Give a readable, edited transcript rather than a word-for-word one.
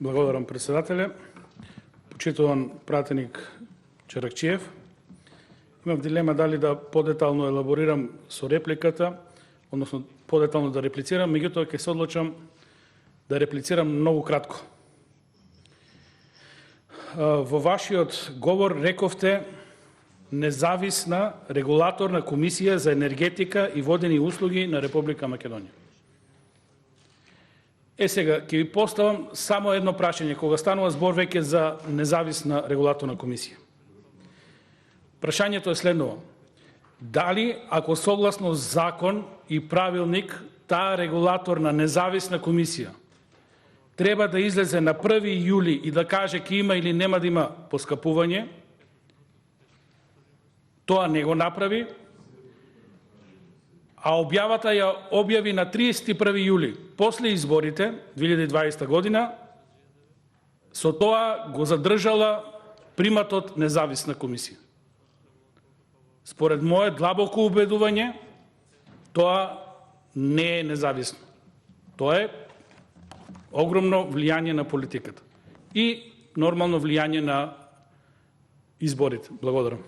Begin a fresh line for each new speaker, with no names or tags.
Благодарам, председателя. Почитуван пратеник Чаракчиев. Имам дилема дали да подетално елаборирам со репликата, односно подетално да реплицирам, меѓутоа ќе се одлучам да реплицирам многу кратко. Во вашиот говор рековте независна регулаторна комисија за енергетика и водени услуги на Република Македонија. Сега, ќе ви поставам само едно прашање, кога станува збор веќе за независна регулаторна комисија. Прашањето е следново. Дали, ако согласно закон и правилник, таа регулаторна независна комисија треба да излезе на 1 јули и да каже ке има или нема да има поскапување, тоа не го направи, а објавата ја објави на 31 јули, после изборите, 2020 година, со тоа го задржала приматот независна комисија. Според мое длабоко убедување, тоа не е независно. Тоа е огромно влијание на политиката и нормално влијание на изборите. Благодарам.